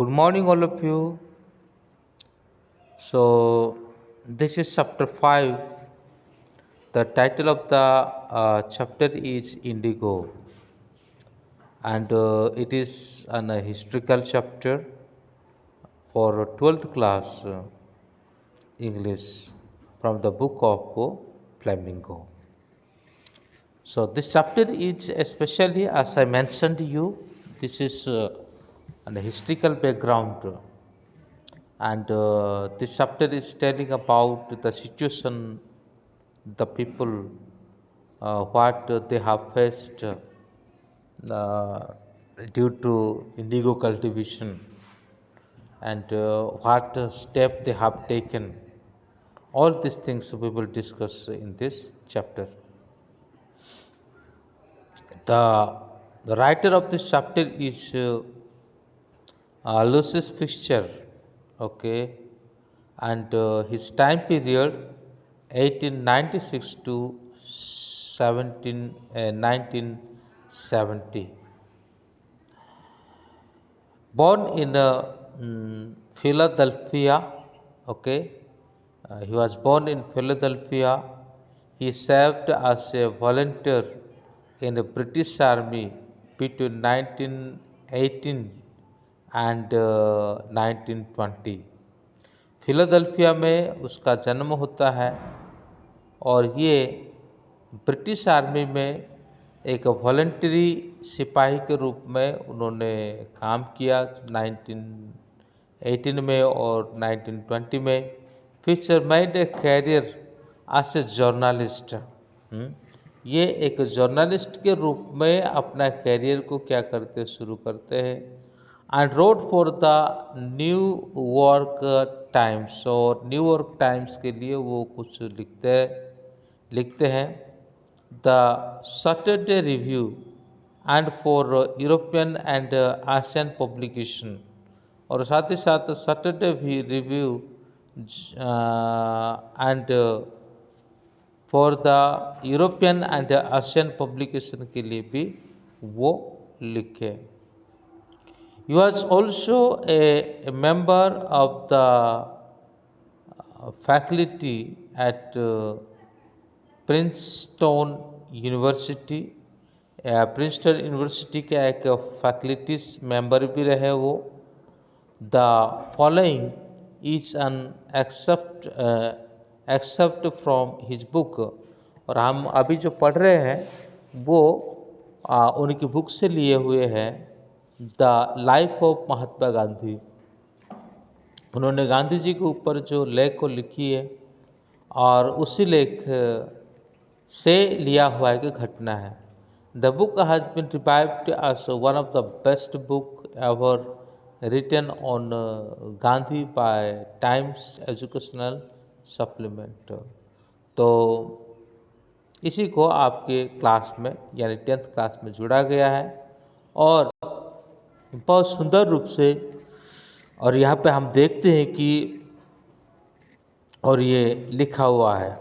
Good morning, all of you. So, this is chapter 5. The title of the chapter is Indigo, and it is an historical chapter for 12th class English from the book of Flamingo. So, this chapter is especially, as I mentioned to you, this is an historical background, and this chapter is telling about the situation, the people, what they have faced due to indigo cultivation, and what step they have taken. All these things we will discuss in this chapter. The writer of this chapter is Lucius Fischer, okay, and his time period 1896 to 1970. Born in Philadelphia, okay, he was born in Philadelphia. He served as a volunteer in the British Army between 1918 and 1920. Philadelphia में उसका जन्म होता है और ये British army में एक voluntary सिपाही के रूप में उन्होंने काम किया 1918 में और 1920 में। फिर made a career as a journalist. ये एक जर्नलिस्ट के रूप में अपना कैरियर को क्या करते शुरू करते हैं and road for the new York times, और न्यू यॉर्क टाइम्स के लिए वो कुछ लिखते हैं the Saturday review and for European and Asian publication, और साथ ही साथ सैटरडे भी review and for the European and Asian publication के लिए भी वो लिखे। He was also a member of the faculty at Princeton University। Princeton university के एक फैकल्टीज मेंबर भी रहे वो। The following is an excerpt from his book, और हम अभी जो पढ़ रहे हैं वो उनकी बुक से लिए हुए हैं the life of Mahatma Gandhi. उन्होंने गांधी जी के ऊपर जो लेख को लिखी है और उसी लेख से लिया हुआ एक घटना है। The book has been revived as one of the best book ever written on Gandhi by Times Educational Supplement. तो इसी को आपके क्लास में यानी 10th क्लास में जोड़ा गया है और बहुत सुंदर रूप से, और यहाँ पे हम देखते हैं कि और ये लिखा हुआ है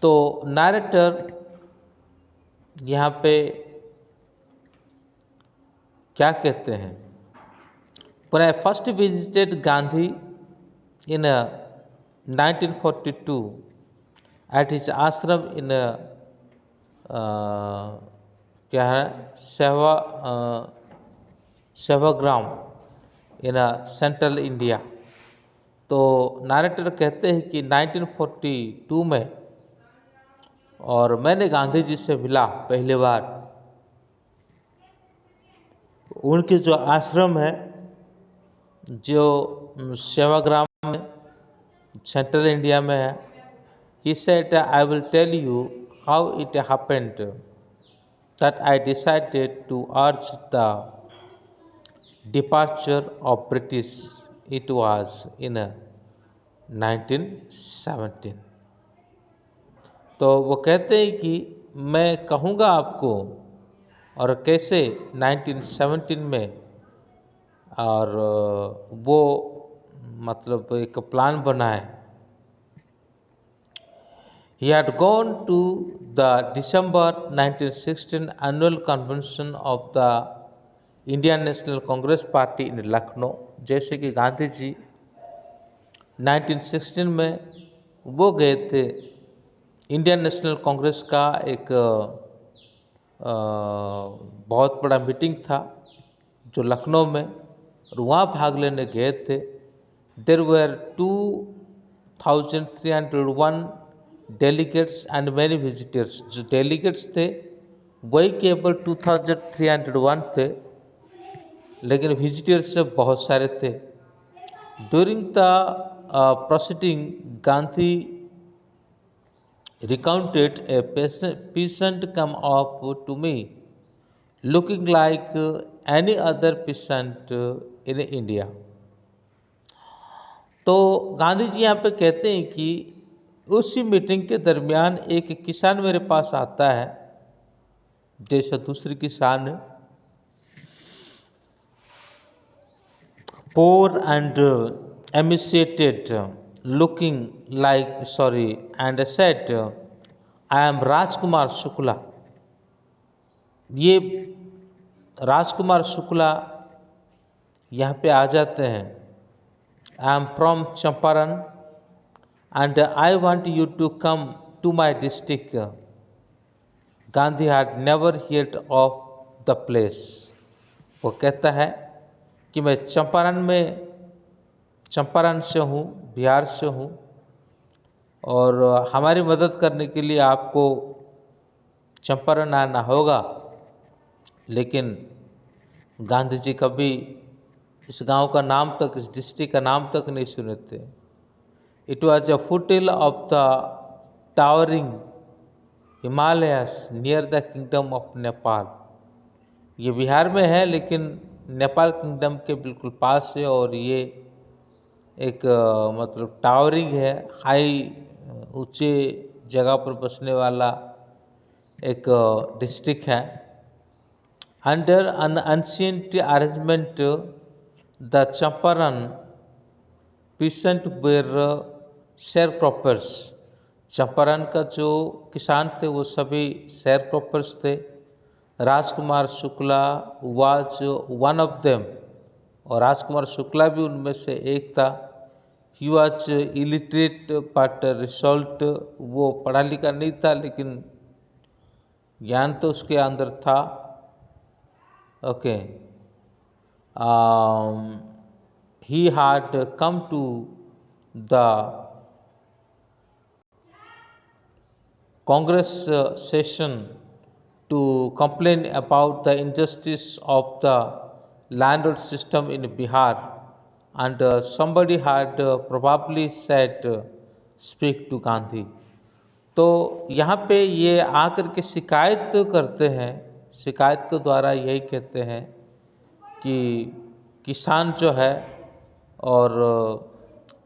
तो नरेटर यहाँ पे क्या कहते हैं, When I first visited Gandhi in 1942 at his ashram in क्या है सेवाग्राम इन सेंट्रल इंडिया। तो नरेटर कहते हैं कि 1942 में और मैंने गांधी जी से मिला पहली बार। उनके जो आश्रम है जो सेवाग्राम में सेंट्रल इंडिया में है। He said, I will tell you how it happened that I decided to urge the departure of British. It was in 1917। तो वो कहते हैं कि मैं कहूँगा आपको और कैसे 1917 में, और वो मतलब एक प्लान बना है He had gone to the December 1916 annual convention of the Indian National Congress Party in Lucknow. जैसे कि गांधी जी 1916 में वो गए थे इंडियन नेशनल कांग्रेस का एक बहुत बड़ा मीटिंग था जो लखनऊ में, और वहाँ भाग लेने गए थे। देर वर 2301 डेलीगेट्स एंड मैनी विजिटर्स। जो डेलीगेट्स थे वही केवल 2301 थे, लेकिन विजिटर्स बहुत सारे थे। During the proceeding Gandhi recounted a peasant come up to me looking like any other peasant in India। तो गांधी जी यहाँ पे कहते हैं कि उसी मीटिंग के दरमियान एक किसान मेरे पास आता है जैसा दूसरे किसान, poor and emaciated looking like and said, I am Rajkumar Shukla. ये राजकुमार शुक्ला यहाँ पे आ जाते हैं। I am from Champaran and I want you to come to my district. Gandhi had never heard of the place. वो कहता है कि मैं चंपारण से हूँ, बिहार से हूँ, और हमारी मदद करने के लिए आपको चंपारण आना होगा। लेकिन गांधी जी कभी इस गांव का नाम तक, इस डिस्ट्रिक्ट का नाम तक नहीं सुने थे। It was a फुटिल of the towering Himalayas near the kingdom of Nepal. ये बिहार में है लेकिन नेपाल किंगडम के बिल्कुल पास है, और ये एक मतलब टावरिंग है, हाई ऊंचे जगह पर बसने वाला एक डिस्ट्रिक्ट है। Under an ancient arrangement the Champaran peasant were share croppers. Champaran का जो किसान थे वो सभी शेयर क्रॉपर्स थे। Rajkumar Shukla was one of them, और राजकुमार शुक्ला भी उनमें से एक था। He was illiterate but resolute, वो पढ़ा लिखा नहीं था लेकिन ज्ञान तो उसके अंदर था। Okay, he had come to the Congress session to complain about the injustice of the landlord system in Bihar, and somebody had probably said speak to Gandhi। तो यहाँ पे ये आकर के शिकायत करते हैं, शिकायत के द्वारा यही कहते हैं कि किसान जो है और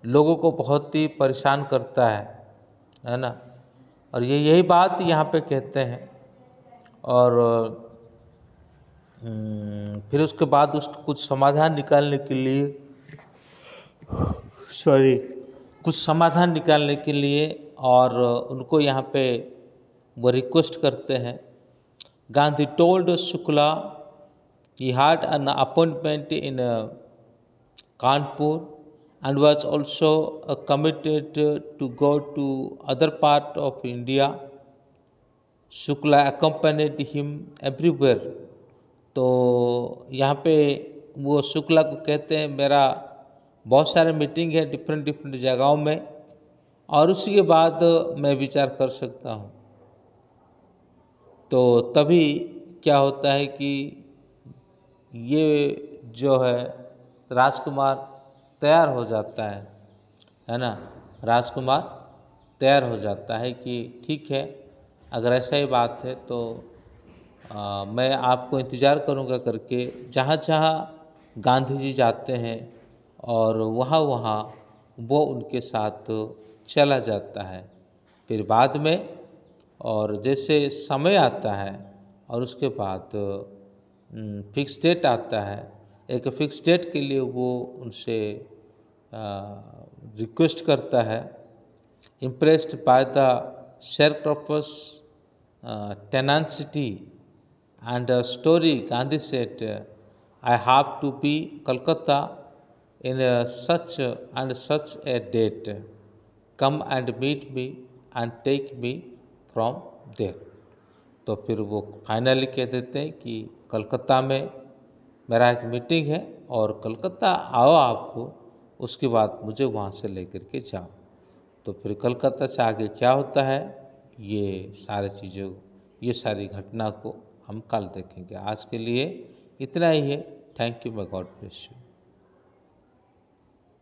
लोगों को बहुत ही परेशान करता है ना, और ये यही बात यहाँ पे कहते हैं। और फिर उसके बाद उसको कुछ समाधान निकालने के लिए कुछ समाधान निकालने के लिए और उनको यहाँ पे वो रिक्वेस्ट करते हैं। Gandhi told Shukla he had an appointment in Kanpur and was also committed to go to other part of India। Shukla accompanied him everywhere। तो यहाँ पे वो शुक्ला को कहते हैं मेरा बहुत सारे मीटिंग है डिफरेंट जगहों में, और उसी के बाद मैं विचार कर सकता हूँ। तो तभी क्या होता है कि ये जो है राजकुमार तैयार हो जाता है ना, राजकुमार तैयार हो जाता है कि ठीक है, अगर ऐसा ही बात है तो मैं आपको इंतज़ार करूँगा करके जहाँ जहाँ गांधी जी जाते हैं और वहाँ वहाँ वो उनके साथ चला जाता है। फिर बाद में और जैसे समय आता है और उसके बाद फिक्स डेट आता है, एक फिक्स डेट के लिए वो उनसे रिक्वेस्ट करता है। Impressed by the sharecroppers tenacity and a story. Gandhi said, "I have to be Calcutta in such a date. Come and meet me and take me from there." तो फिर वो finally कह देते हैं कि कलकत्ता में मेरा एक मीटिंग है और कलकत्ता आओ आपको, उसके बाद मुझे वहाँ से लेकर के जाओ। तो फिर कलकत्ता से आगे क्या होता है, ये सारी घटना को हम कल देखेंगे। आज के लिए इतना ही है। थैंक यू, मैं गॉड ब्लेस यू।